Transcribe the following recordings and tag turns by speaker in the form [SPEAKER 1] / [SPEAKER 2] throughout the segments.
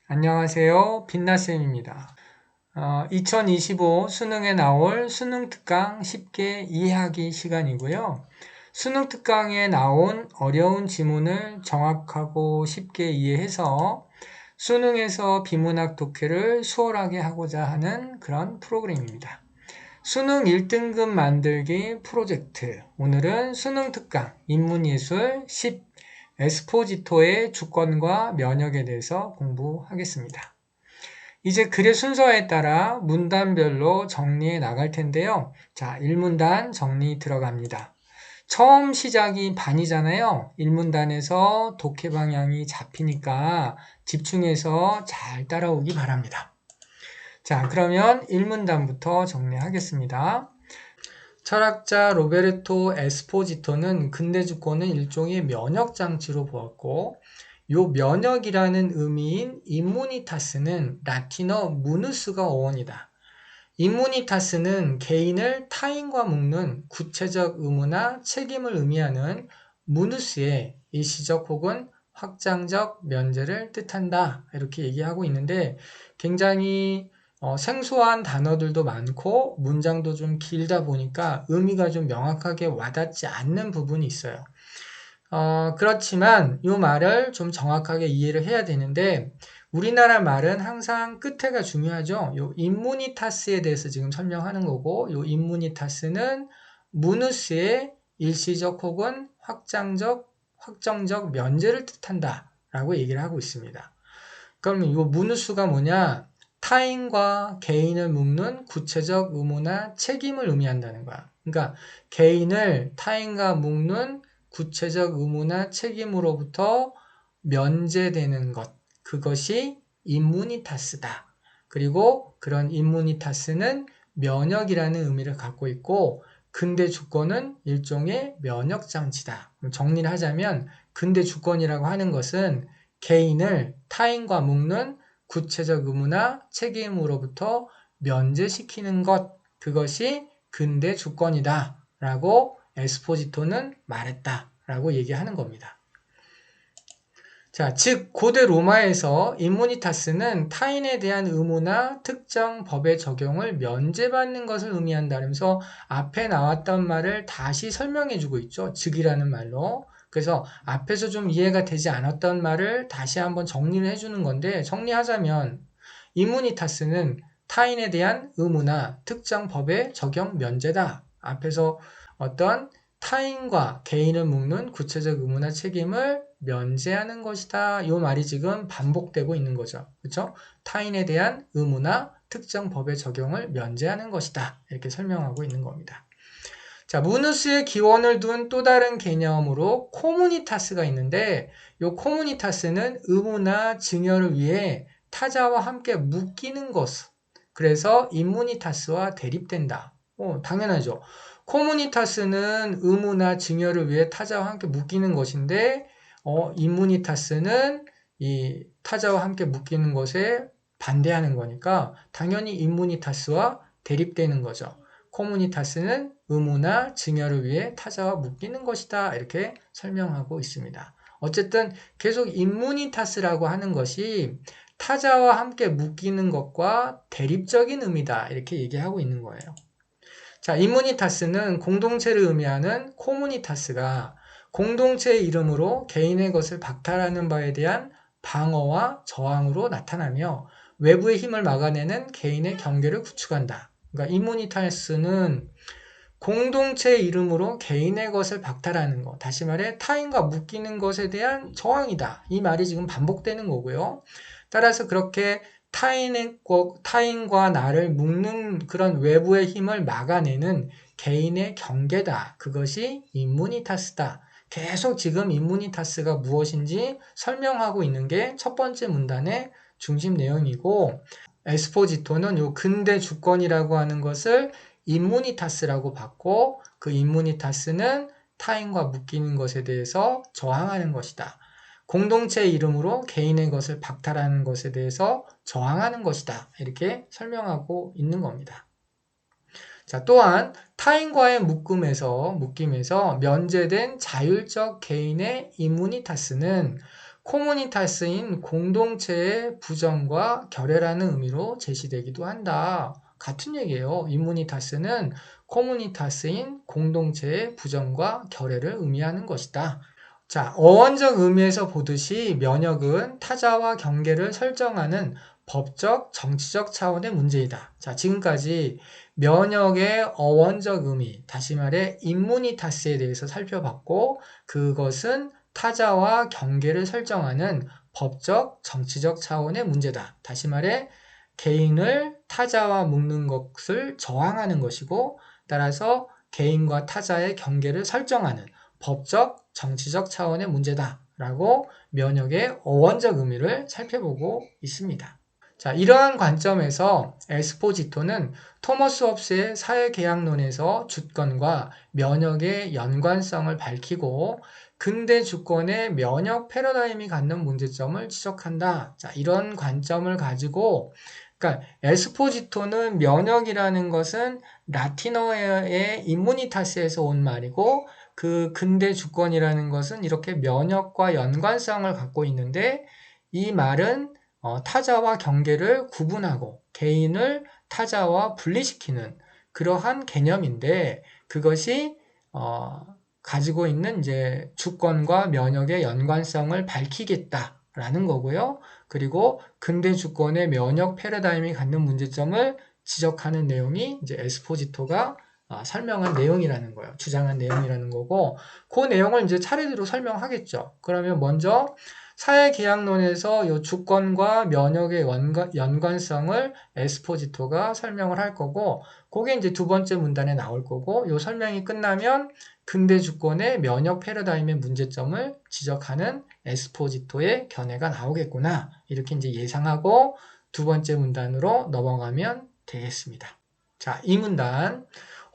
[SPEAKER 1] 안녕하세요. 빛나쌤입니다. 2025 수능에 나올 수능 특강 쉽게 이해하기 시간이고요. 수능 특강에 나온 어려운 지문을 정확하고 쉽게 이해해서 수능에서 비문학 독해를 수월하게 하고자 하는 그런 프로그램입니다. 수능 1등급 만들기 프로젝트. 오늘은 수능 특강 인문예술 10 에스포지토의 주권과 면역에 대해서 공부하겠습니다. 이제 글의 순서에 따라 문단별로 정리해 나갈 텐데요. 자, 1문단 정리 들어갑니다. 처음 시작이 반이잖아요. 1문단에서 독해 방향이 잡히니까 집중해서 잘 따라오기 바랍니다. 자, 그러면 1문단부터 정리하겠습니다. 철학자 로베르토 에스포지토는 근대 주권은 일종의 면역 장치로 보았고, 요 면역이라는 의미인 임무니타스는 라틴어 무누스가 어원이다. 임무니타스는 개인을 타인과 묶는 구체적 의무나 책임을 의미하는 무누스의 일시적 혹은 확장적 면제를 뜻한다. 이렇게 얘기하고 있는데 굉장히 생소한 단어들도 많고 문장도 좀 길다 보니까 의미가 좀 명확하게 와닿지 않는 부분이 있어요. 그렇지만 이 말을 좀 정확하게 이해를 해야 되는데 우리나라 말은 항상 끝에가 중요하죠. 요 임무니타스에 대해서 지금 설명하는 거고 요 임무니타스는 무누스의 일시적 혹은 확정적 면제를 뜻한다 라고 얘기를 하고 있습니다. 그러면 이 무누스가 뭐냐? 타인과 개인을 묶는 구체적 의무나 책임을 의미한다는 거야. 그러니까 개인을 타인과 묶는 구체적 의무나 책임으로부터 면제되는 것, 그것이 임무니타스다. 그리고 그런 임무니타스는 면역이라는 의미를 갖고 있고 근대 주권은 일종의 면역장치다. 정리를 하자면 근대 주권이라고 하는 것은 개인을 타인과 묶는 구체적 의무나 책임으로부터 면제시키는 것, 그것이 근대 주권이다 라고 에스포지토는 말했다 라고 얘기하는 겁니다. 자, 즉 고대 로마에서 임무니타스는 타인에 대한 의무나 특정 법의 적용을 면제받는 것을 의미한다면서 앞에 나왔던 말을 다시 설명해주고 있죠. 즉이라는 말로. 그래서 앞에서 좀 이해가 되지 않았던 말을 다시 한번 정리를 해주는 건데 정리하자면 임무니타스는 타인에 대한 의무나 특정 법의 적용 면제다. 앞에서 어떤 타인과 개인을 묶는 구체적 의무나 책임을 면제하는 것이다. 이 말이 지금 반복되고 있는 거죠. 그렇죠? 타인에 대한 의무나 특정 법의 적용을 면제하는 것이다. 이렇게 설명하고 있는 겁니다. 자, 무누스의 기원을 둔 또 다른 개념으로 코무니타스가 있는데 이 코무니타스는 의무나 증여를 위해 타자와 함께 묶이는 것. 그래서 임무니타스와 대립된다. 당연하죠. 코무니타스는 의무나 증여를 위해 타자와 함께 묶이는 것인데 임무니타스는 이 타자와 함께 묶이는 것에 반대하는 거니까 당연히 임무니타스와 대립되는 거죠. 코무니타스는 의무나 증여를 위해 타자와 묶이는 것이다. 이렇게 설명하고 있습니다. 어쨌든 계속 임무니타스라고 하는 것이 타자와 함께 묶이는 것과 대립적인 의미다. 이렇게 얘기하고 있는 거예요. 자, 임무니타스는 공동체를 의미하는 코무니타스가 공동체의 이름으로 개인의 것을 박탈하는 바에 대한 방어와 저항으로 나타나며 외부의 힘을 막아내는 개인의 경계를 구축한다. 그러니까 임무니타스는 공동체의 이름으로 개인의 것을 박탈하는 것, 다시 말해 타인과 묶이는 것에 대한 저항이다. 이 말이 지금 반복되는 거고요. 따라서 그렇게 타인과 나를 묶는 그런 외부의 힘을 막아내는 개인의 경계다. 그것이 임무니타스다. 계속 지금 임무니타스가 무엇인지 설명하고 있는 게 첫 번째 문단의 중심 내용이고 에스포지토는 요 근대 주권이라고 하는 것을 임무니타스라고 봤고 그 임무니타스는 타인과 묶이는 것에 대해서 저항하는 것이다. 공동체의 이름으로 개인의 것을 박탈하는 것에 대해서 저항하는 것이다. 이렇게 설명하고 있는 겁니다. 자, 또한 타인과의 묶임에서 면제된 자율적 개인의 임무니타스는 코무니타스인 공동체의 부정과 결여라는 의미로 제시되기도 한다. 같은 얘기예요. 임무니타스는 코무니타스인 공동체의 부정과 결여를 의미하는 것이다. 자, 어원적 의미에서 보듯이 면역은 타자와 경계를 설정하는 법적, 정치적 차원의 문제이다. 자, 지금까지 면역의 어원적 의미, 다시 말해 임무니타스에 대해서 살펴봤고, 그것은 타자와 경계를 설정하는 법적, 정치적 차원의 문제다. 다시 말해 개인을 타자와 묶는 것을 저항하는 것이고, 따라서 개인과 타자의 경계를 설정하는 법적, 정치적 차원의 문제다라고 면역의 어원적 의미를 살펴보고 있습니다. 자, 이러한 관점에서 에스포지토는 토머스 홉스의 사회계약론에서 주권과 면역의 연관성을 밝히고 근대 주권의 면역 패러다임이 갖는 문제점을 지적한다. 자, 이런 관점을 가지고 그러니까 에스포지토는 면역이라는 것은 라틴어의 임무니타스에서 온 말이고 그 근대 주권이라는 것은 이렇게 면역과 연관성을 갖고 있는데 이 말은 타자와 경계를 구분하고 개인을 타자와 분리시키는 그러한 개념인데 그것이 가지고 있는 이제 주권과 면역의 연관성을 밝히겠다라는 거고요. 그리고 근대 주권의 면역 패러다임이 갖는 문제점을 지적하는 내용이 이제 에스포지토가 설명한 내용이라는 거예요. 주장한 내용이라는 거고, 그 내용을 이제 차례대로 설명하겠죠. 그러면 먼저 사회계약론에서 이 주권과 면역의 연관성을 에스포지토가 설명을 할 거고, 그게 이제 두 번째 문단에 나올 거고, 이 설명이 끝나면 근대 주권의 면역 패러다임의 문제점을 지적하는 에스포지토의 견해가 나오겠구나. 이렇게 이제 예상하고 두 번째 문단으로 넘어가면 되겠습니다. 자, 이 문단.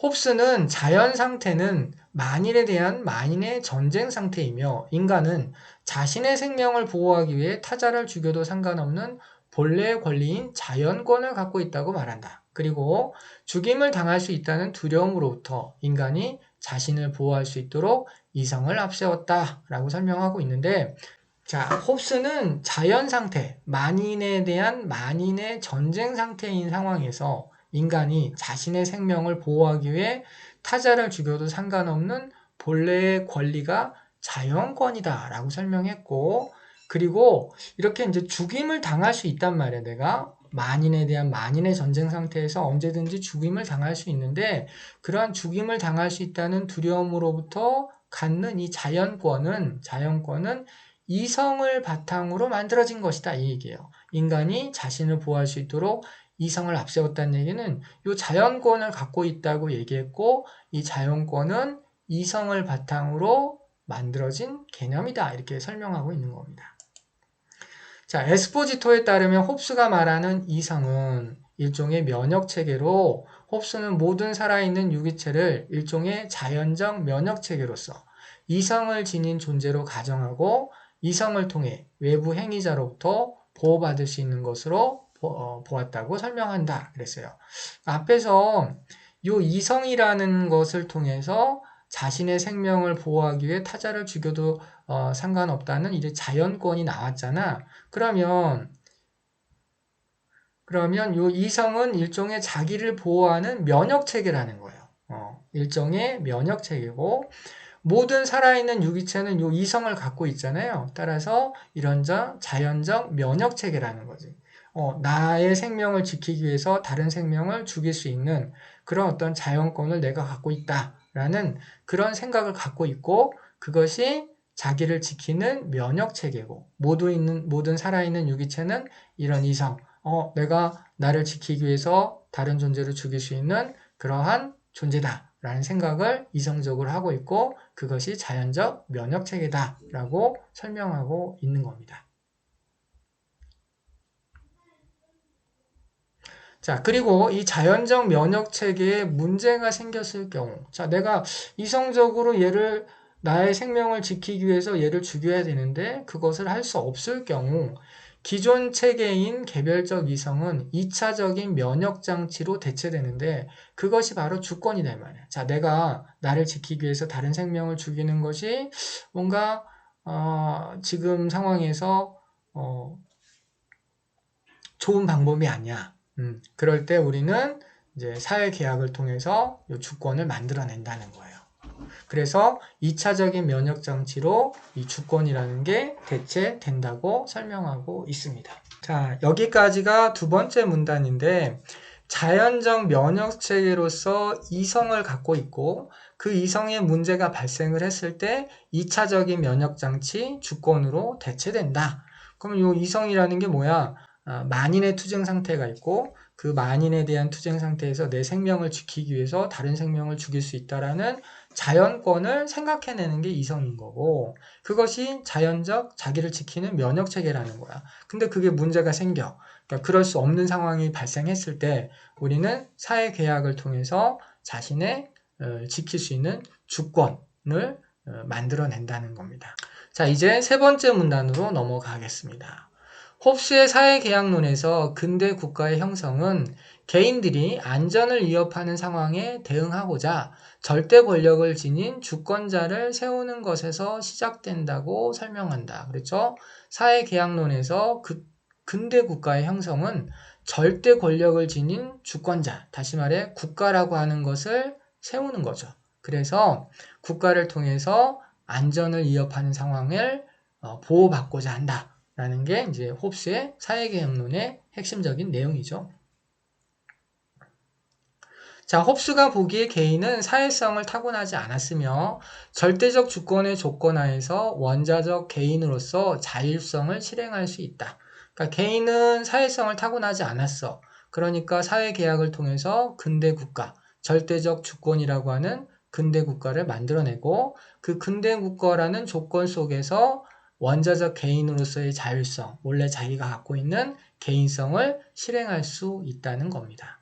[SPEAKER 1] 홉스는 자연 상태는 만인에 대한 만인의 전쟁 상태이며 인간은 자신의 생명을 보호하기 위해 타자를 죽여도 상관없는 본래의 권리인 자연권을 갖고 있다고 말한다. 그리고 죽임을 당할 수 있다는 두려움으로부터 인간이 자신을 보호할 수 있도록 이성을 앞세웠다라고 설명하고 있는데 자, 홉스는 자연 상태, 만인에 대한 만인의 전쟁 상태인 상황에서 인간이 자신의 생명을 보호하기 위해 타자를 죽여도 상관없는 본래의 권리가 자연권이다라고 설명했고, 그리고 이렇게 이제 죽임을 당할 수 있단 말이야, 내가. 만인에 대한 만인의 전쟁 상태에서 언제든지 죽임을 당할 수 있는데, 그러한 죽임을 당할 수 있다는 두려움으로부터 갖는 이 자연권은 이성을 바탕으로 만들어진 것이다, 이 얘기예요. 인간이 자신을 보호할 수 있도록 이성을 앞세웠다는 얘기는 이 자연권을 갖고 있다고 얘기했고 이 자연권은 이성을 바탕으로 만들어진 개념이다 이렇게 설명하고 있는 겁니다. 자, 에스포지토에 따르면 홉스가 말하는 이성은 일종의 면역체계로 홉스는 모든 살아있는 유기체를 일종의 자연적 면역체계로서 이성을 지닌 존재로 가정하고 이성을 통해 외부 행위자로부터 보호받을 수 있는 것으로 보았다고 설명한다 그랬어요. 앞에서 이 이성이라는 것을 통해서 자신의 생명을 보호하기 위해 타자를 죽여도 상관없다는 이제 자연권이 나왔잖아. 그러면 이 이성은 일종의 자기를 보호하는 면역체계라는 거예요. 일종의 면역체계고 모든 살아있는 유기체는 이 이성을 갖고 있잖아요. 따라서 이런 자연적 면역체계라는 거지. 나의 생명을 지키기 위해서 다른 생명을 죽일 수 있는 그런 어떤 자연권을 내가 갖고 있다라는 그런 생각을 갖고 있고 그것이 자기를 지키는 면역체계고 모든 살아있는 유기체는 이런 이성, 내가 나를 지키기 위해서 다른 존재를 죽일 수 있는 그러한 존재다라는 생각을 이성적으로 하고 있고 그것이 자연적 면역체계다라고 설명하고 있는 겁니다. 자, 그리고 이 자연적 면역체계에 문제가 생겼을 경우, 자, 내가 이성적으로 나의 생명을 지키기 위해서 얘를 죽여야 되는데 그것을 할 수 없을 경우 기존 체계인 개별적 이성은 2차적인 면역장치로 대체되는데 그것이 바로 주권이다 이 말이야. 자, 내가 나를 지키기 위해서 다른 생명을 죽이는 것이 뭔가 지금 상황에서 좋은 방법이 아니야. 그럴 때 우리는 이제 사회계약을 통해서 이 주권을 만들어낸다는 거예요. 그래서 2차적인 면역장치로 이 주권이라는 게 대체된다고 설명하고 있습니다. 자, 여기까지가 두 번째 문단인데, 자연적 면역체계로서 이성을 갖고 있고 그 이성에 문제가 발생을 했을 때 2차적인 면역장치 주권으로 대체된다. 그럼 이 이성이라는 게 뭐야? 만인의 투쟁 상태가 있고 그 만인에 대한 투쟁 상태에서 내 생명을 지키기 위해서 다른 생명을 죽일 수 있다라는 자연권을 생각해내는 게 이성인 거고, 그것이 자연적 자기를 지키는 면역체계라는 거야. 근데 그게 문제가 생겨. 그러니까 그럴 수 없는 상황이 발생했을 때 우리는 사회계약을 통해서 자신의 지킬 수 있는 주권을 만들어낸다는 겁니다. 자, 이제 세 번째 문단으로 넘어가겠습니다. 홉스의 사회계약론에서 근대 국가의 형성은 개인들이 안전을 위협하는 상황에 대응하고자 절대 권력을 지닌 주권자를 세우는 것에서 시작된다고 설명한다. 그렇죠? 사회계약론에서 근대 국가의 형성은 절대 권력을 지닌 주권자, 다시 말해 국가라고 하는 것을 세우는 거죠. 그래서 국가를 통해서 안전을 위협하는 상황을 보호받고자 한다라는 게 이제 홉스의 사회계약론의 핵심적인 내용이죠. 자, 홉스가 보기에 개인은 사회성을 타고나지 않았으며 절대적 주권의 조건 하에서 원자적 개인으로서 자율성을 실행할 수 있다. 그러니까 개인은 사회성을 타고나지 않았어. 그러니까 사회계약을 통해서 근대 국가, 절대적 주권이라고 하는 근대 국가를 만들어내고 그 근대 국가라는 조건 속에서 원자적 개인으로서의 자율성, 원래 자기가 갖고 있는 개인성을 실행할 수 있다는 겁니다.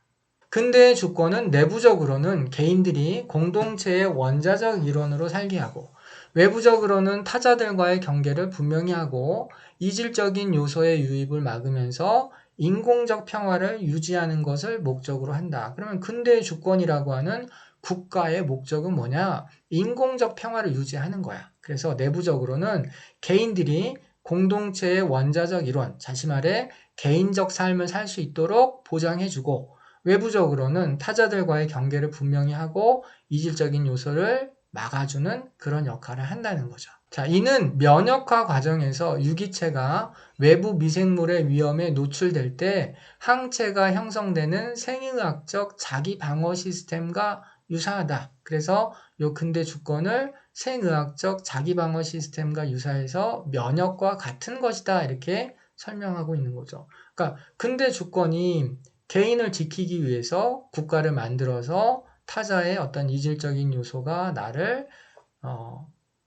[SPEAKER 1] 근대의 주권은 내부적으로는 개인들이 공동체의 원자적 일원으로 살게 하고 외부적으로는 타자들과의 경계를 분명히 하고 이질적인 요소의 유입을 막으면서 인공적 평화를 유지하는 것을 목적으로 한다. 그러면 근대의 주권이라고 하는 국가의 목적은 뭐냐? 인공적 평화를 유지하는 거야. 그래서 내부적으로는 개인들이 공동체의 원자적 일원, 다시 말해 개인적 삶을 살 수 있도록 보장해주고 외부적으로는 타자들과의 경계를 분명히 하고 이질적인 요소를 막아주는 그런 역할을 한다는 거죠. 자, 이는 면역화 과정에서 유기체가 외부 미생물의 위험에 노출될 때 항체가 형성되는 생의학적 자기 방어 시스템과 유사하다. 그래서 요 근대 주권을 생의학적 자기 방어 시스템과 유사해서 면역과 같은 것이다. 이렇게 설명하고 있는 거죠. 그러니까 근대 주권이 개인을 지키기 위해서 국가를 만들어서 타자의 어떤 이질적인 요소가 나를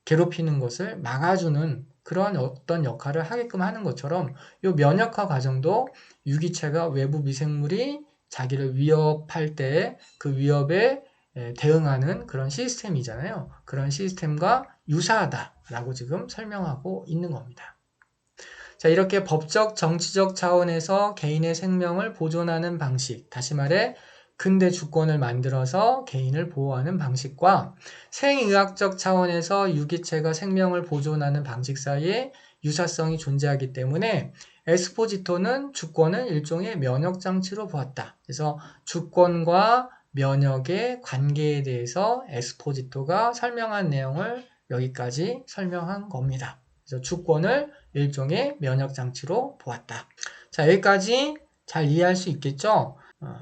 [SPEAKER 1] 괴롭히는 것을 막아주는 그런 어떤 역할을 하게끔 하는 것처럼 이 면역화 과정도 유기체가 외부 미생물이 자기를 위협할 때 그 위협에 대응하는 그런 시스템이잖아요. 그런 시스템과 유사하다라고 지금 설명하고 있는 겁니다. 자, 이렇게 법적, 정치적 차원에서 개인의 생명을 보존하는 방식, 다시 말해 근대 주권을 만들어서 개인을 보호하는 방식과 생의학적 차원에서 유기체가 생명을 보존하는 방식 사이에 유사성이 존재하기 때문에 에스포지토는 주권을 일종의 면역장치로 보았다. 그래서 주권과 면역의 관계에 대해서 에스포지토가 설명한 내용을 여기까지 설명한 겁니다. 그래서 주권을 일종의 면역장치로 보았다. 자, 여기까지 잘 이해할 수 있겠죠?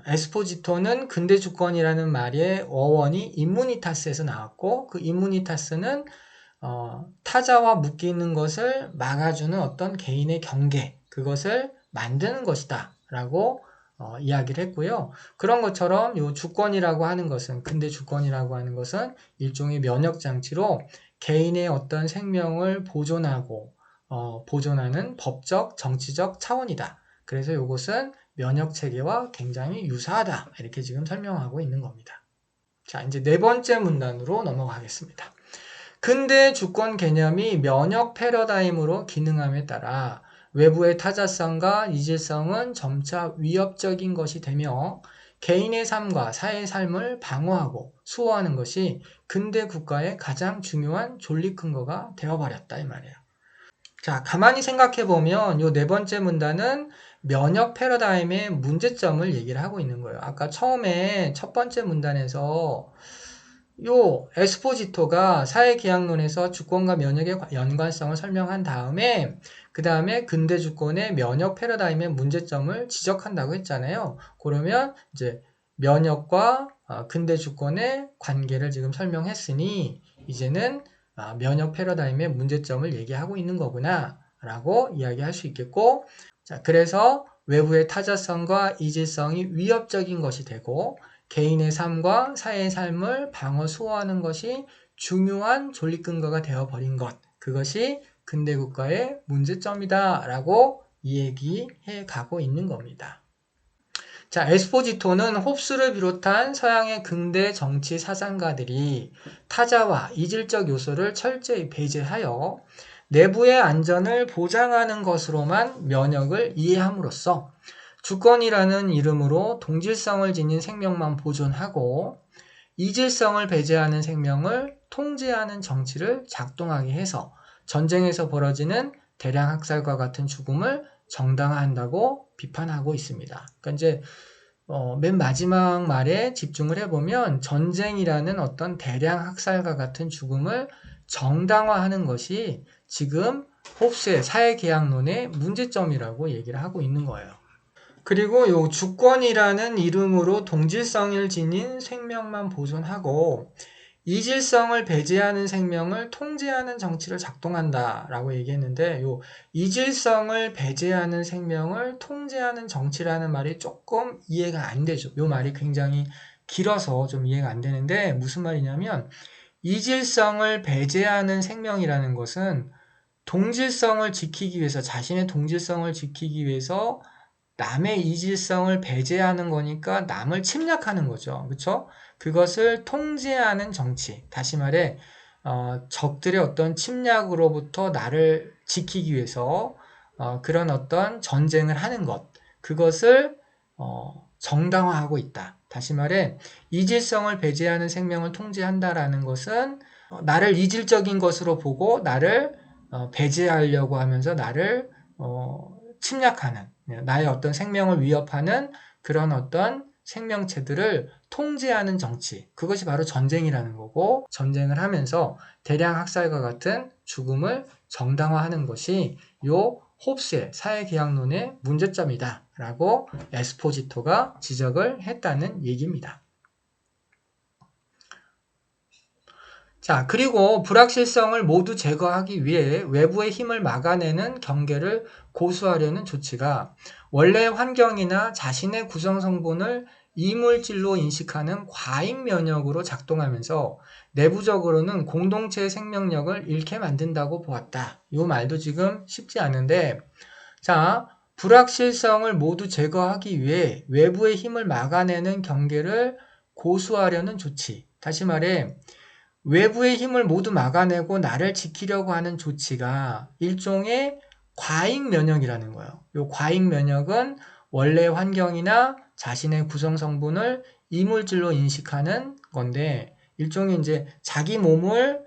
[SPEAKER 1] 에스포지토는 근대 주권이라는 말의 어원이 임무니타스에서 나왔고 그 임무니타스는 타자와 묶이는 것을 막아주는 어떤 개인의 경계, 그것을 만드는 것이다 라고 이야기를 했고요. 그런 것처럼 이 주권이라고 하는 것은, 근대 주권이라고 하는 것은 일종의 면역장치로 개인의 어떤 생명을 보존하는 법적, 정치적 차원이다. 그래서 이것은 면역체계와 굉장히 유사하다. 이렇게 지금 설명하고 있는 겁니다. 자, 이제 네 번째 문단으로 넘어가겠습니다. 근대 주권 개념이 면역 패러다임으로 기능함에 따라 외부의 타자성과 이질성은 점차 위협적인 것이 되며 개인의 삶과 사회의 삶을 방어하고 수호하는 것이 근대 국가의 가장 중요한 존립 근거가 되어버렸다 이 말이에요. 자, 가만히 생각해 보면 요 네 번째 문단은 면역 패러다임의 문제점을 얘기를 하고 있는 거예요. 아까 처음에 첫 번째 문단에서 요 에스포지토가 사회계약론에서 주권과 면역의 연관성을 설명한 다음에 그 다음에 근대 주권의 면역 패러다임의 문제점을 지적한다고 했잖아요. 그러면 이제 면역과 근대 주권의 관계를 지금 설명했으니 이제는 면역 패러다임의 문제점을 얘기하고 있는 거구나 라고 이야기할 수 있겠고, 자, 그래서 외부의 타자성과 이질성이 위협적인 것이 되고 개인의 삶과 사회의 삶을 방어 수호하는 것이 중요한 존립 근거가 되어버린 것, 그것이 근대국가의 문제점이다 라고 얘기해 가고 있는 겁니다. 자, 에스포지토는 홉스를 비롯한 서양의 근대 정치 사상가들이 타자와 이질적 요소를 철저히 배제하여 내부의 안전을 보장하는 것으로만 면역을 이해함으로써 주권이라는 이름으로 동질성을 지닌 생명만 보존하고 이질성을 배제하는 생명을 통제하는 정치를 작동하게 해서 전쟁에서 벌어지는 대량 학살과 같은 죽음을 정당화한다고 비판하고 있습니다. 그러니까 이제 맨 마지막 말에 집중을 해보면 전쟁이라는 어떤 대량 학살과 같은 죽음을 정당화하는 것이 지금 홉스의 사회계약론의 문제점이라고 얘기를 하고 있는 거예요. 그리고 요 주권이라는 이름으로 동질성을 지닌 생명만 보존하고 이질성을 배제하는 생명을 통제하는 정치를 작동한다라고 얘기했는데 요 이질성을 배제하는 생명을 통제하는 정치라는 말이 조금 이해가 안 되죠. 요 말이 굉장히 길어서 좀 이해가 안 되는데 무슨 말이냐면 이질성을 배제하는 생명이라는 것은 동질성을 지키기 위해서 자신의 동질성을 지키기 위해서 남의 이질성을 배제하는 거니까 남을 침략하는 거죠. 그렇죠? 그것을 통제하는 정치. 다시 말해 적들의 어떤 침략으로부터 나를 지키기 위해서 그런 어떤 전쟁을 하는 것. 그것을 정당화하고 있다. 다시 말해 이질성을 배제하는 생명을 통제한다라는 것은 나를 이질적인 것으로 보고 나를 배제하려고 하면서 나를 침략하는 나의 어떤 생명을 위협하는 그런 어떤 생명체들을 통제하는 정치, 그것이 바로 전쟁이라는 거고 전쟁을 하면서 대량 학살과 같은 죽음을 정당화하는 것이 요 홉스의 사회계약론의 문제점이다 라고 에스포지토가 지적을 했다는 얘기입니다. 자, 그리고 불확실성을 모두 제거하기 위해 외부의 힘을 막아내는 경계를 고수하려는 조치가 원래 환경이나 자신의 구성 성분을 이물질로 인식하는 과잉 면역으로 작동하면서 내부적으로는 공동체의 생명력을 잃게 만든다고 보았다. 이 말도 지금 쉽지 않은데, 자, 불확실성을 모두 제거하기 위해 외부의 힘을 막아내는 경계를 고수하려는 조치. 다시 말해, 외부의 힘을 모두 막아내고 나를 지키려고 하는 조치가 일종의 과잉 면역이라는 거예요. 이 과잉 면역은 원래 환경이나 자신의 구성 성분을 이물질로 인식하는 건데 일종의 이제 자기 몸을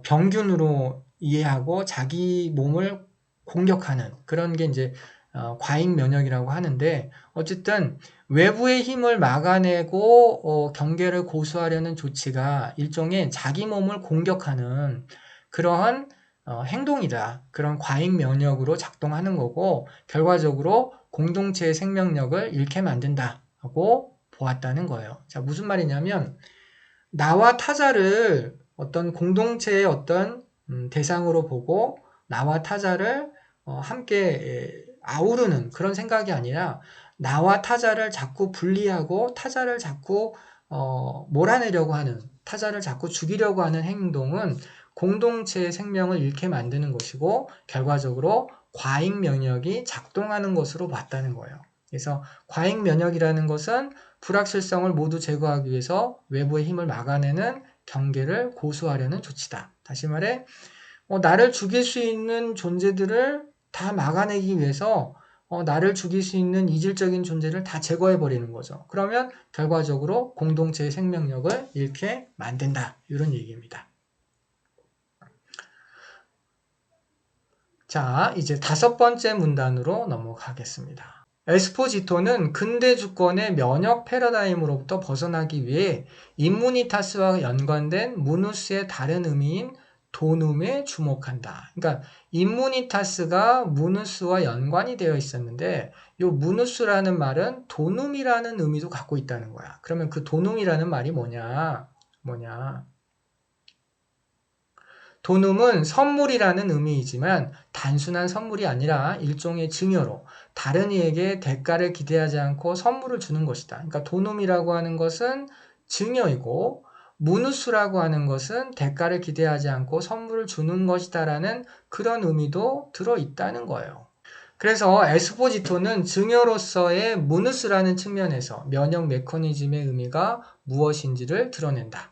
[SPEAKER 1] 병균으로 이해하고 자기 몸을 공격하는 그런 게 이제 과잉 면역이라고 하는데 어쨌든 외부의 힘을 막아내고 경계를 고수하려는 조치가 일종의 자기 몸을 공격하는 그러한 행동이다. 그런 과잉 면역으로 작동하는 거고 결과적으로 공동체의 생명력을 잃게 만든다고 보았다는 거예요. 자, 무슨 말이냐면 나와 타자를 어떤 공동체의 어떤 대상으로 보고 나와 타자를 함께 아우르는 그런 생각이 아니라 나와 타자를 자꾸 분리하고 타자를 자꾸 몰아내려고 하는 타자를 자꾸 죽이려고 하는 행동은 공동체의 생명을 잃게 만드는 것이고 결과적으로 과잉 면역이 작동하는 것으로 봤다는 거예요. 그래서 과잉 면역이라는 것은 불확실성을 모두 제거하기 위해서 외부의 힘을 막아내는 경계를 고수하려는 조치다. 다시 말해 나를 죽일 수 있는 존재들을 다 막아내기 위해서 나를 죽일 수 있는 이질적인 존재를 다 제거해버리는 거죠. 그러면 결과적으로 공동체의 생명력을 잃게 만든다. 이런 얘기입니다. 자, 이제 5번째 문단으로 넘어가겠습니다. 에스포지토는 근대 주권의 면역 패러다임으로부터 벗어나기 위해 임무니타스와 연관된 무누스의 다른 의미인 도눔에 주목한다. 그러니까 임무니타스가 무누스와 연관이 되어 있었는데 이 무누스라는 말은 도눔이라는 의미도 갖고 있다는 거야. 그러면 그 도눔이라는 말이 뭐냐? 도눔은 선물이라는 의미이지만 단순한 선물이 아니라 일종의 증여로 다른 이에게 대가를 기대하지 않고 선물을 주는 것이다. 그러니까 도눔이라고 하는 것은 증여이고 무누스라고 하는 것은 대가를 기대하지 않고 선물을 주는 것이다라는 그런 의미도 들어있다는 거예요. 그래서 에스포지토는 증여로서의 무누스라는 측면에서 면역 메커니즘의 의미가 무엇인지를 드러낸다.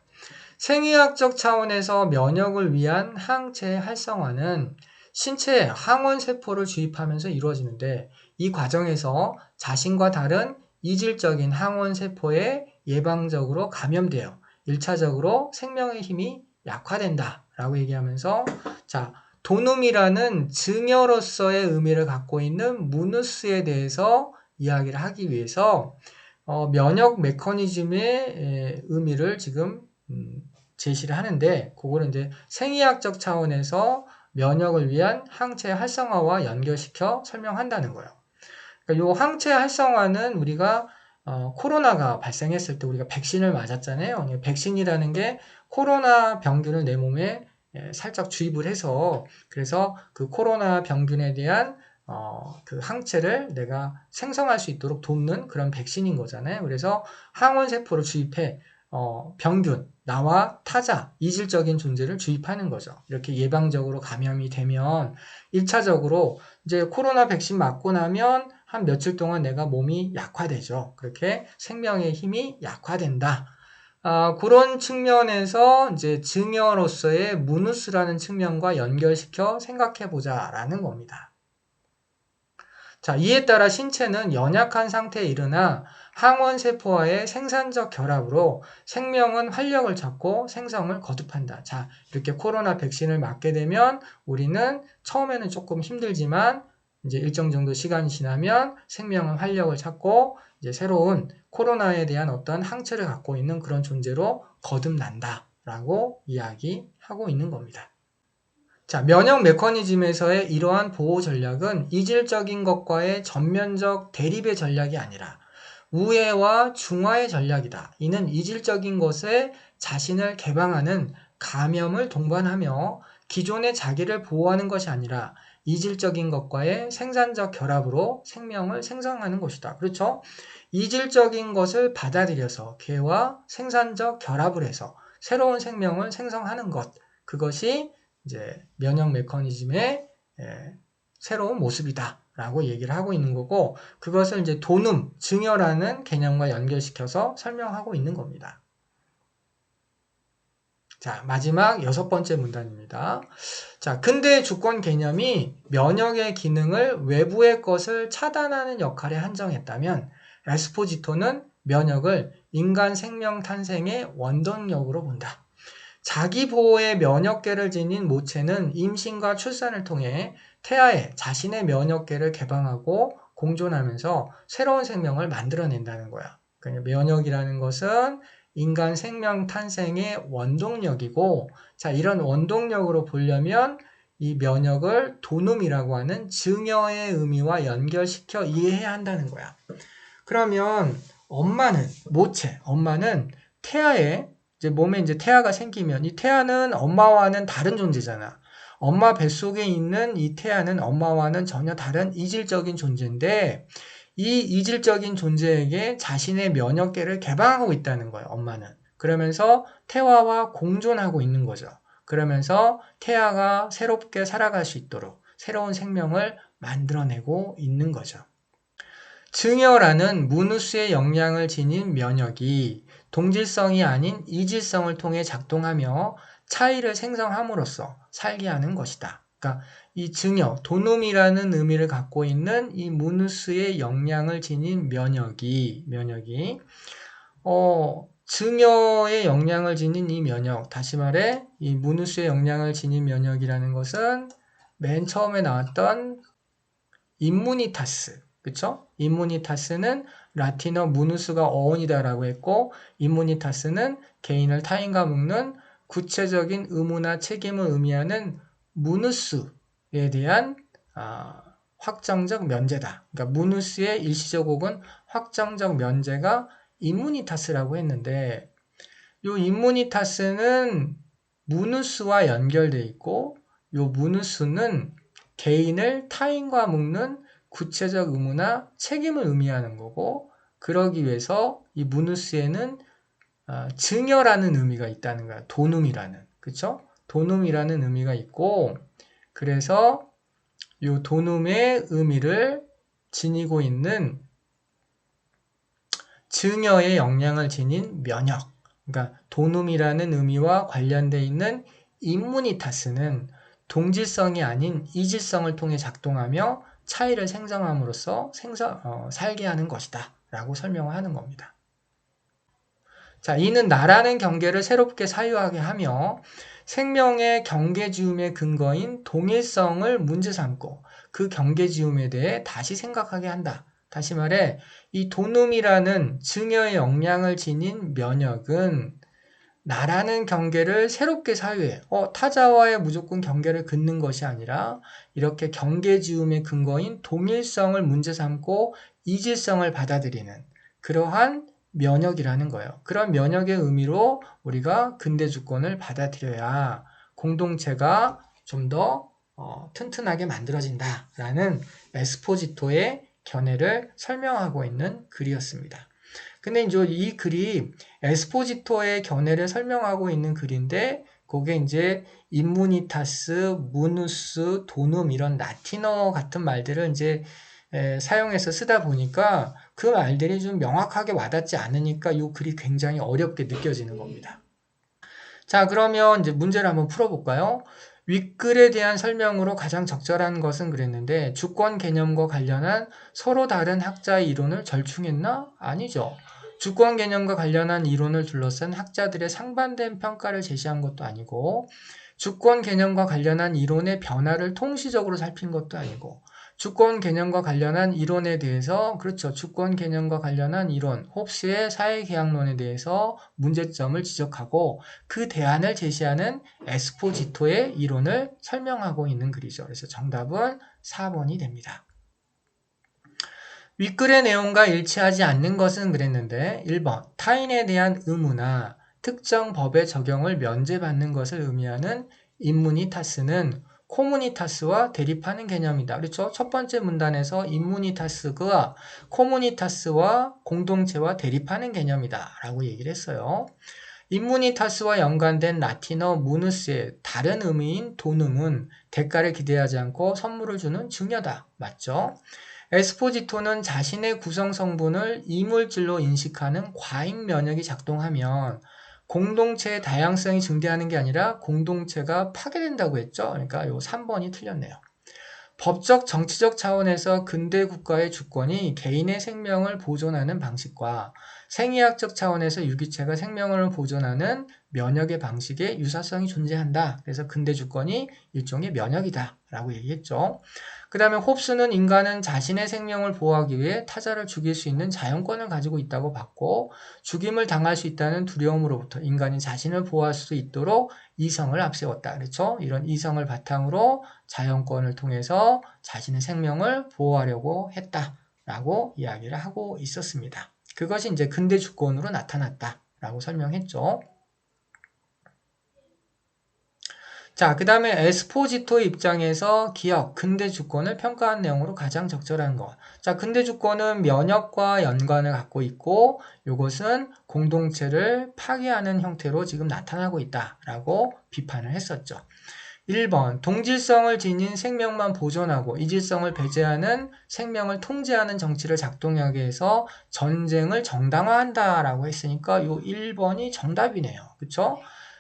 [SPEAKER 1] 생의학적 차원에서 면역을 위한 항체의 활성화는 신체에 항원세포를 주입하면서 이루어지는데 이 과정에서 자신과 다른 이질적인 항원세포에 예방적으로 감염되어 1차적으로 생명의 힘이 약화된다 라고 얘기하면서 자, 도눔이라는 증여로서의 의미를 갖고 있는 무누스에 대해서 이야기를 하기 위해서 면역 메커니즘의 의미를 지금 제시를 하는데 그거는 이제 생의학적 차원에서 면역을 위한 항체 활성화와 연결시켜 설명한다는 거예요. 그러니까 이 항체 활성화는 우리가 코로나가 발생했을 때 우리가 백신을 맞았잖아요. 백신이라는 게 코로나 병균을 내 몸에 살짝 주입을 해서 그래서 그 코로나 병균에 대한 그 항체를 내가 생성할 수 있도록 돕는 그런 백신인 거잖아요. 그래서 항원세포를 주입해 병균, 나와 타자, 이질적인 존재를 주입하는 거죠. 이렇게 예방적으로 감염이 되면 1차적으로 이제 코로나 백신 맞고 나면 한 며칠 동안 내가 몸이 약화되죠. 그렇게 생명의 힘이 약화된다. 그런 측면에서 이제 증여로서의 무누스라는 측면과 연결시켜 생각해 보자라는 겁니다. 자, 이에 따라 신체는 연약한 상태에 이르나 항원세포와의 생산적 결합으로 생명은 활력을 찾고 생성을 거듭한다. 자, 이렇게 코로나 백신을 맞게 되면 우리는 처음에는 조금 힘들지만 이제 일정 정도 시간이 지나면 생명은 활력을 찾고 이제 새로운 코로나에 대한 어떤 항체를 갖고 있는 그런 존재로 거듭난다. 라고 이야기하고 있는 겁니다. 자, 면역 메커니즘에서의 이러한 보호 전략은 이질적인 것과의 전면적 대립의 전략이 아니라 우회와 중화의 전략이다. 이는 이질적인 것에 자신을 개방하는 감염을 동반하며 기존의 자기를 보호하는 것이 아니라 이질적인 것과의 생산적 결합으로 생명을 생성하는 것이다. 그렇죠? 이질적인 것을 받아들여서 개와 생산적 결합을 해서 새로운 생명을 생성하는 것. 그것이 이제 면역 메커니즘의 새로운 모습이다 라고 얘기를 하고 있는 거고 그것을 이제 도눔, 증여라는 개념과 연결시켜서 설명하고 있는 겁니다. 자, 마지막 6번째 문단입니다. 자, 근대 주권 개념이 면역의 기능을 외부의 것을 차단하는 역할에 한정했다면 에스포지토는 면역을 인간 생명 탄생의 원동력으로 본다. 자기 보호의 면역계를 지닌 모체는 임신과 출산을 통해 태아에 자신의 면역계를 개방하고 공존하면서 새로운 생명을 만들어낸다는 거야. 그러니까 면역이라는 것은 인간 생명 탄생의 원동력이고, 자, 이런 원동력으로 보려면 이 면역을 도눔이라고 하는 증여의 의미와 연결시켜 이해해야 한다는 거야. 그러면 엄마는 태아의 이제 몸에 이제 태아가 생기면 이 태아는 엄마와는 다른 존재잖아. 엄마 뱃속에 있는 이 태아는 엄마와는 전혀 다른 이질적인 존재인데 이 이질적인 존재에게 자신의 면역계를 개방하고 있다는 거예요. 엄마는. 그러면서 태아와 공존하고 있는 거죠. 그러면서 태아가 새롭게 살아갈 수 있도록 새로운 생명을 만들어내고 있는 거죠. 증여라는 무누스의 영향을 지닌 면역이 동질성이 아닌 이질성을 통해 작동하며 차이를 생성함으로써 살게 하는 것이다. 그러니까 이 증여, 도눔이라는 의미를 갖고 있는 이 무누스의 영향을 지닌 면역이 증여의 영향을 지닌 이 면역, 다시 말해 이 무누스의 영향을 지닌 면역이라는 것은 맨 처음에 나왔던 임무니타스, 그쵸? 임무니타스는 라틴어 무누스가 어원이다라고 했고, 임무니타스는 개인을 타인과 묶는 구체적인 의무나 책임을 의미하는 무누스에 대한 확정적 면제다. 그러니까 무누스의 일시적 혹은 확정적 면제가 임무니타스라고 했는데, 이 임무니타스는 무누스와 연결돼 있고, 이 무누스는 개인을 타인과 묶는 구체적 의무나 책임을 의미하는 거고, 그러기 위해서 이 무누스에는 증여라는 의미가 있다는 거야. 도눔이라는, 그쵸? 도눔이라는 의미가 있고, 그래서 이 도눔의 의미를 지니고 있는 증여의 영향을 지닌 면역, 그러니까 도눔이라는 의미와 관련되어 있는 임무니타스는 동질성이 아닌 이질성을 통해 작동하며 차이를 생성함으로써 살게 하는 것이다 라고 설명을 하는 겁니다. 자, 이는 나라는 경계를 새롭게 사유하게 하며 생명의 경계지음의 근거인 동일성을 문제 삼고 그 경계지음에 대해 다시 생각하게 한다. 다시 말해 이 도눔이라는 증여의 영향을 지닌 면역은 나라는 경계를 새롭게 사유해. 타자와의 무조건 경계를 긋는 것이 아니라 이렇게 경계지음의 근거인 동일성을 문제 삼고 이질성을 받아들이는 그러한 면역이라는 거예요. 그런 면역의 의미로 우리가 근대 주권을 받아들여야 공동체가 좀 더 튼튼하게 만들어진다라는 에스포지토의 견해를 설명하고 있는 글이었습니다. 근데 이제 이 글이 에스포지토의 견해를 설명하고 있는 글인데 그게 이제 임무니타스, 무누스, 도눔 이런 라틴어 같은 말들을 이제 사용해서 쓰다 보니까 그 말들이 좀 명확하게 와닿지 않으니까 이 글이 굉장히 어렵게 느껴지는 겁니다. 자, 그러면 이제 문제를 한번 풀어볼까요? 윗글에 대한 설명으로 가장 적절한 것은 그랬는데 주권 개념과 관련한 서로 다른 학자의 이론을 절충했나? 아니죠. 주권 개념과 관련한 이론을 둘러싼 학자들의 상반된 평가를 제시한 것도 아니고 주권 개념과 관련한 이론의 변화를 통시적으로 살핀 것도 아니고 주권 개념과 관련한 이론에 대해서 그렇죠. 주권 개념과 관련한 이론, 홉스의 사회계약론에 대해서 문제점을 지적하고 그 대안을 제시하는 에스포지토의 이론을 설명하고 있는 글이죠. 그래서 정답은 4번이 됩니다. 윗글의 내용과 일치하지 않는 것은 그랬는데 1번 타인에 대한 의무나 특정 법의 적용을 면제받는 것을 의미하는 임무니타스는 코무니타스와 대립하는 개념이다. 그렇죠? 첫 번째 문단에서 임무니타스가 코무니타스와 공동체와 대립하는 개념이다 라고 얘기를 했어요. 임무니타스와 연관된 라틴어 무누스의 다른 의미인 도눔은 대가를 기대하지 않고 선물을 주는 증여다. 맞죠? 에스포지토는 자신의 구성 성분을 이물질로 인식하는 과잉 면역이 작동하면 공동체의 다양성이 증대하는 게 아니라 공동체가 파괴된다고 했죠. 그러니까 요 3번이 틀렸네요. 법적 정치적 차원에서 근대 국가의 주권이 개인의 생명을 보존하는 방식과 생의학적 차원에서 유기체가 생명을 보존하는 면역의 방식에 유사성이 존재한다. 그래서 근대 주권이 일종의 면역이다 라고 얘기했죠. 그 다음에 홉스는 인간은 자신의 생명을 보호하기 위해 타자를 죽일 수 있는 자연권을 가지고 있다고 봤고 죽임을 당할 수 있다는 두려움으로부터 인간이 자신을 보호할 수 있도록 이성을 앞세웠다. 그렇죠? 이런 이성을 바탕으로 자연권을 통해서 자신의 생명을 보호하려고 했다라고 이야기를 하고 있었습니다. 그것이 이제 근대 주권으로 나타났다라고 설명했죠. 자, 그 다음에 에스포지토 입장에서 기억, 근대 주권을 평가한 내용으로 가장 적절한 것. 자, 근대 주권은 면역과 연관을 갖고 있고 이것은 공동체를 파괴하는 형태로 지금 나타나고 있다라고 비판을 했었죠. 1번, 동질성을 지닌 생명만 보존하고 이질성을 배제하는 생명을 통제하는 정치를 작동하게 해서 전쟁을 정당화한다라고 했으니까 이 1번이 정답이네요. 그쵸?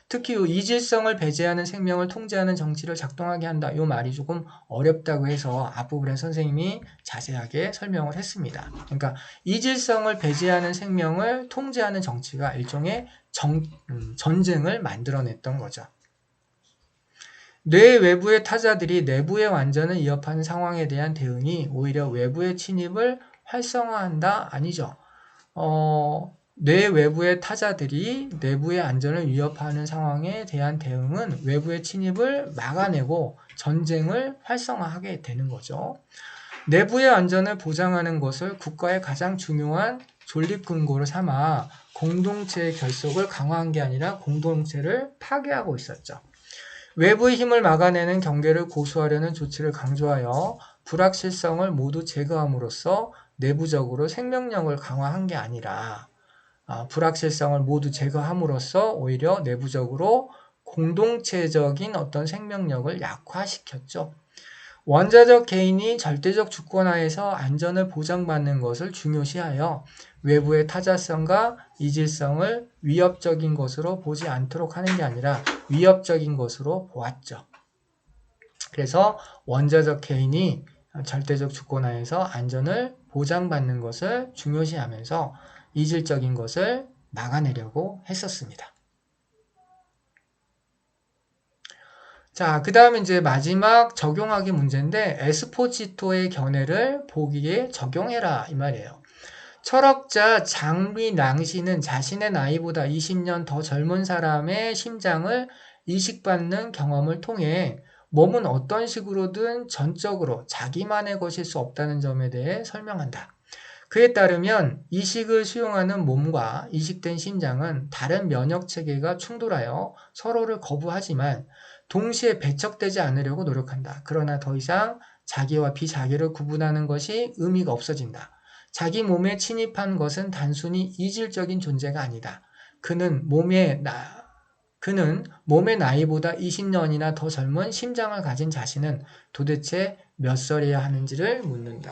[SPEAKER 1] 특히 이 이질성을 배제하는 생명을 통제하는 정치를 작동하게 한다. 이 말이 조금 어렵다고 해서 앞부분에 선생님이 자세하게 설명을 했습니다. 그러니까 이질성을 배제하는 생명을 통제하는 정치가 일종의 전쟁을 만들어냈던 거죠. 뇌 외부의 타자들이 내부의 완전을 위협하는 상황에 대한 대응이 오히려 외부의 침입을 활성화한다? 아니죠. 뇌 외부의 타자들이 내부의 안전을 위협하는 상황에 대한 대응은 외부의 침입을 막아내고 전쟁을 활성화하게 되는 거죠. 내부의 안전을 보장하는 것을 국가의 가장 중요한 존립 근거로 삼아 공동체의 결속을 강화한 게 아니라 공동체를 파괴하고 있었죠. 외부의 힘을 막아내는 경계를 고수하려는 조치를 강조하여 불확실성을 모두 제거함으로써 내부적으로 생명력을 강화한 게 아니라 불확실성을 모두 제거함으로써 오히려 내부적으로 공동체적인 어떤 생명력을 약화시켰죠. 원자적 개인이 절대적 주권하에서 안전을 보장받는 것을 중요시하여 외부의 타자성과 이질성을 위협적인 것으로 보지 않도록 하는 게 아니라 위협적인 것으로 보았죠. 그래서 원자적 개인이 절대적 주권하에서 안전을 보장받는 것을 중요시하면서 이질적인 것을 막아내려고 했었습니다. 자, 그 다음에 이제 마지막 적용하기 문제인데, 에스포지토의 견해를 보기에 적용해라 이 말이에요. 철학자 장비 낭시는 자신의 나이보다 20년 더 젊은 사람의 심장을 이식받는 경험을 통해 몸은 어떤 식으로든 전적으로 자기만의 것일 수 없다는 점에 대해 설명한다. 그에 따르면 이식을 수용하는 몸과 이식된 심장은 다른 면역체계가 충돌하여 서로를 거부하지만 동시에 배척되지 않으려고 노력한다. 그러나 더 이상 자기와 비자기를 구분하는 것이 의미가 없어진다. 자기 몸에 침입한 것은 단순히 이질적인 존재가 아니다. 그는 몸의 나이보다 20년이나 더 젊은 심장을 가진 자신은 도대체 몇 살이야 하는지를 묻는다.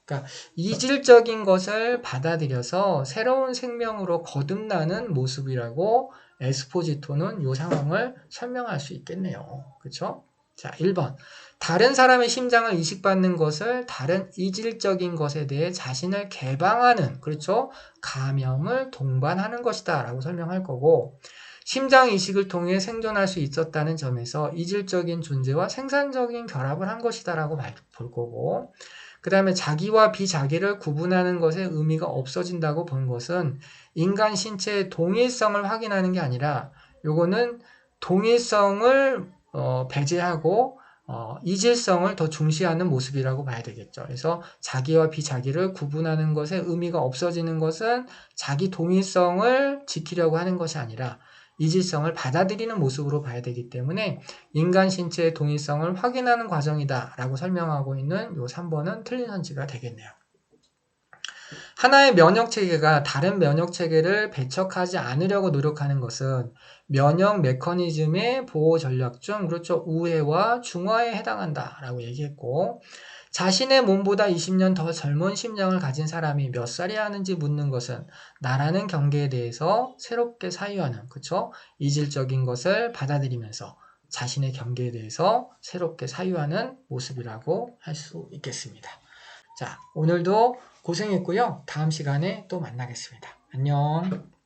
[SPEAKER 1] 그러니까 이질적인 것을 받아들여서 새로운 생명으로 거듭나는 모습이라고 에스포지토는 이 상황을 설명할 수 있겠네요. 그렇죠? 자, 1번. 다른 사람의 심장을 이식받는 것을 다른 이질적인 것에 대해 자신을 개방하는, 그렇죠? 감염을 동반하는 것이다 라고 설명할 거고, 심장 이식을 통해 생존할 수 있었다는 점에서 이질적인 존재와 생산적인 결합을 한 것이다 라고 볼 거고, 그 다음에 자기와 비자기를 구분하는 것에 의미가 없어진다고 본 것은 인간 신체의 동일성을 확인하는 게 아니라 요거는 동일성을 배제하고 이질성을 더 중시하는 모습이라고 봐야 되겠죠. 그래서 자기와 비자기를 구분하는 것에 의미가 없어지는 것은 자기 동일성을 지키려고 하는 것이 아니라 이질성을 받아들이는 모습으로 봐야 되기 때문에 인간 신체의 동일성을 확인하는 과정이다 라고 설명하고 있는 이 3번은 틀린 선지가 되겠네요. 하나의 면역체계가 다른 면역체계를 배척하지 않으려고 노력하는 것은 면역 메커니즘의 보호 전략 중 그렇죠. 우회와 중화에 해당한다 라고 얘기했고, 자신의 몸보다 20년 더 젊은 심장을 가진 사람이 몇 살이야 하는지 묻는 것은 나라는 경계에 대해서 새롭게 사유하는, 그쵸? 이질적인 것을 받아들이면서 자신의 경계에 대해서 새롭게 사유하는 모습이라고 할 수 있겠습니다. 자, 오늘도 고생했고요. 다음 시간에 또 만나겠습니다. 안녕.